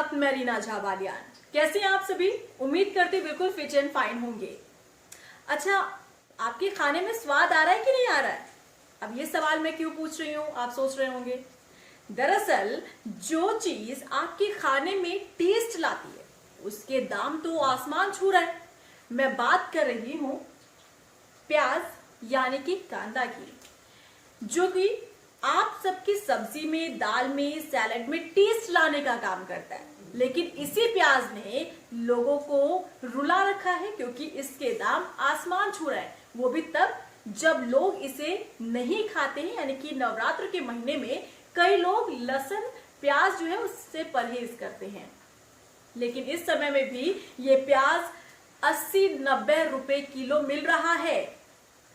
साथ मैं रीना झा बालियान। कैसे हैं आप सभी? उम्मीद करते बिल्कुल फिट एंड फाइन होंगे। अच्छा, आपके खाने में स्वाद आ रहा है कि नहीं आ रहा है? अब ये सवाल मैं क्यों पूछ रही हूँ, आप सोच रहे होंगे। दरअसल जो चीज आपके खाने में टेस्ट लाती है उसके दाम तो आसमान छू रहा है। मैं बात कर रही हूँ प्याज यानी कि कांदा की, जो कि आप सबकी सब्जी में, दाल में, सैलेड में टेस्ट लाने का काम करता है। लेकिन इसी प्याज ने लोगों को रुला रखा है क्योंकि इसके दाम आसमान छू रहे हैं। वो भी तब जब लोग इसे नहीं खाते हैं, यानी कि नवरात्र के महीने में कई लोग लहसुन प्याज जो है उससे परहेज करते हैं। लेकिन इस समय में भी ये प्याज 80-90 रुपए किलो मिल रहा है।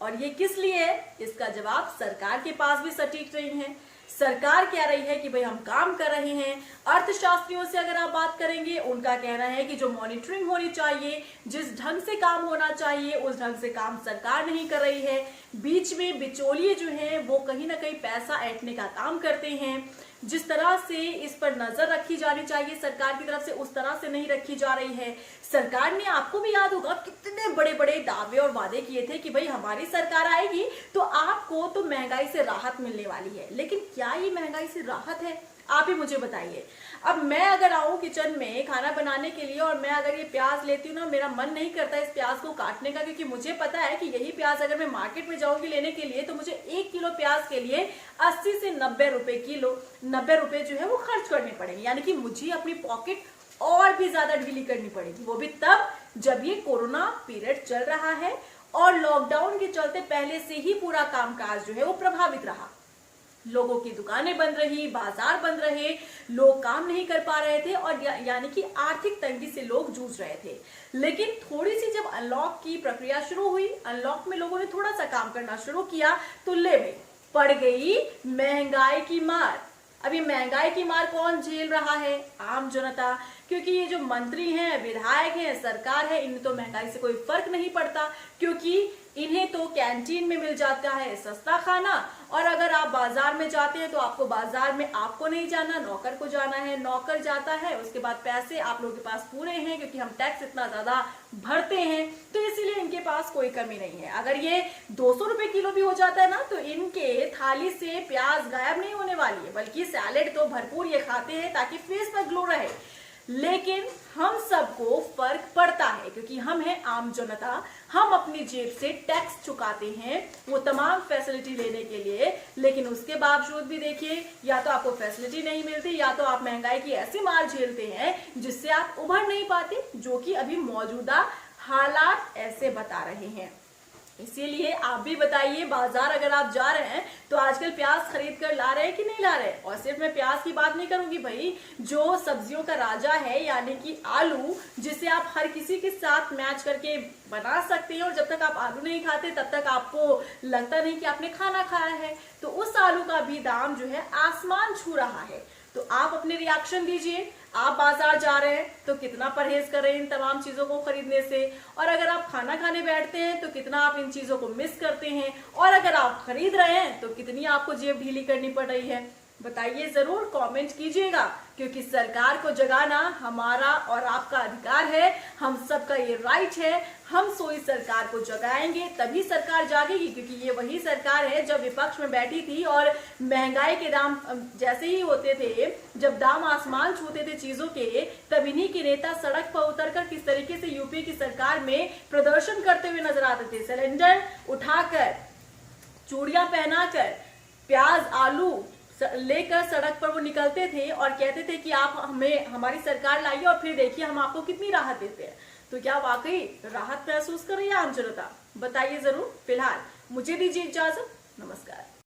और ये किस लिए है? इसका जवाब सरकार के पास भी सटीक नहीं है। सरकार कह रही है कि भाई हम काम कर रहे हैं। अर्थशास्त्रियों से अगर आप बात करेंगे, उनका कहना है कि जो मॉनिटरिंग होनी चाहिए, जिस ढंग से काम होना चाहिए, उस ढंग से काम सरकार नहीं कर रही है। बीच में बिचौलिए जो हैं वो कहीं ना कहीं पैसा ऐंठने का काम करते हैं। जिस तरह से इस पर नजर रखी जानी चाहिए सरकार की तरफ से, उस तरह से नहीं रखी जा रही है। सरकार ने, आपको भी याद होगा, कितने बड़े बड़े दावे और वादे किए थे कि भाई हमारी सरकार आएगी तो आपको तो महंगाई से राहत मिलने वाली है। लेकिन क्या ये महंगाई से राहत है? आप ही मुझे बताइए। अब मैं अगर आऊं किचन में खाना बनाने के लिए और मैं अगर ये प्याज लेती हूँ ना, मेरा मन नहीं करता इस प्याज को काटने का, क्योंकि मुझे पता है कि यही प्याज अगर मैं मार्केट में जाऊंगी लेने के लिए तो मुझे 1 किलो प्याज के लिए 80 से 90 रुपए किलो, 90 रुपए जो है वो खर्च करने पड़ेंगे। यानी कि मुझे अपनी पॉकेट और भी ज्यादा ढीली करनी पड़ेगी। वो भी तब जब ये कोरोना पीरियड चल रहा है और लॉकडाउन के चलते पहले से ही पूरा कामकाज जो है वो प्रभावित रहा। लोगों की दुकानें बंद रही, बाजार बंद रहे, लोग काम नहीं कर पा रहे थे और यानी कि आर्थिक तंगी से लोग जूझ रहे थे। लेकिन थोड़ी सी जब अनलॉक की प्रक्रिया शुरू हुई, अनलॉक में लोगों ने थोड़ा सा काम करना शुरू किया तो ले में पड़ गई महंगाई की मार। अभी महंगाई की मार कौन झेल रहा है? आम जनता। क्योंकि ये जो मंत्री हैं, विधायक हैं, सरकार है, इन्हें तो महंगाई से कोई फर्क नहीं पड़ता, क्योंकि इन्हें तो कैंटीन में मिल जाता है सस्ता खाना। और अगर आप बाजार में जाते हैं तो आपको बाजार में आपको नहीं जाना, नौकर को जाना है। नौकर जाता है, उसके बाद पैसे आप लोगों के पास पूरे हैं क्योंकि हम टैक्स इतना ज्यादा भरते हैं, तो इसीलिए इनके पास कोई कमी नहीं है। अगर ये 200 रुपए किलो भी हो जाता है ना तो इनके थाली से प्याज गायब नहीं होने वाली है, बल्कि सैलेड तो भरपूर ये खाते हैं ताकि फेस पर ग्लो रहे। लेकिन हम सबको फर्क पड़ता है क्योंकि हम हैं आम जनता। हम अपनी जेब से टैक्स चुकाते हैं वो तमाम फैसिलिटी लेने के लिए। लेकिन उसके बावजूद भी देखिए, या तो आपको फैसिलिटी नहीं मिलती या तो आप महंगाई की ऐसी मार झेलते हैं जिससे आप उभर नहीं पाते, जो कि अभी मौजूदा हालात ऐसे बता रहे हैं। इसीलिए आप भी बताइए, बाजार अगर आप जा रहे हैं तो आजकल प्याज खरीद कर ला रहे हैं कि नहीं ला रहे हैं? और सिर्फ मैं प्याज की बात नहीं करूंगी भाई, जो सब्जियों का राजा है यानी कि आलू, जिसे आप हर किसी के साथ मैच करके बना सकते हैं और जब तक आप आलू नहीं खाते तब तक आपको लगता नहीं कि आपने खाना खाया है, तो उस आलू का भी दाम जो है आसमान छू रहा है। तो आप अपने रिएक्शन दीजिए। आप बाजार जा रहे हैं तो कितना परहेज कर रहे हैं इन तमाम चीजों को खरीदने से, और अगर आप खाना खाने बैठते हैं तो कितना आप इन चीजों को मिस करते हैं, और अगर आप खरीद रहे हैं तो कितनी आपको जेब ढीली करनी पड़ रही है? बताइए, जरूर कमेंट कीजिएगा, क्योंकि सरकार को जगाना हमारा और आपका अधिकार है। हम सबका ये राइट है। हम सोई सरकार को जगाएंगे तभी सरकार जागेगी, क्योंकि ये वही सरकार है जब विपक्ष में बैठी थी और महंगाई के दाम जैसे ही होते थे, जब दाम आसमान छूते थे चीजों के, तब इन्हीं के नेता सड़क पर उतरकर किस तरीके से यूपी की सरकार में प्रदर्शन करते हुए नजर आते थे। सिलेंडर उठाकर, चूड़ियां पहनाकर, प्याज आलू लेकर सड़क पर वो निकलते थे और कहते थे कि आप हमें, हमारी सरकार लाइए और फिर देखिए हम आपको कितनी राहत देते हैं। तो क्या वाकई राहत महसूस कर रही है आम जनता? बताइए जरूर। फिलहाल मुझे दीजिए इजाजत। नमस्कार।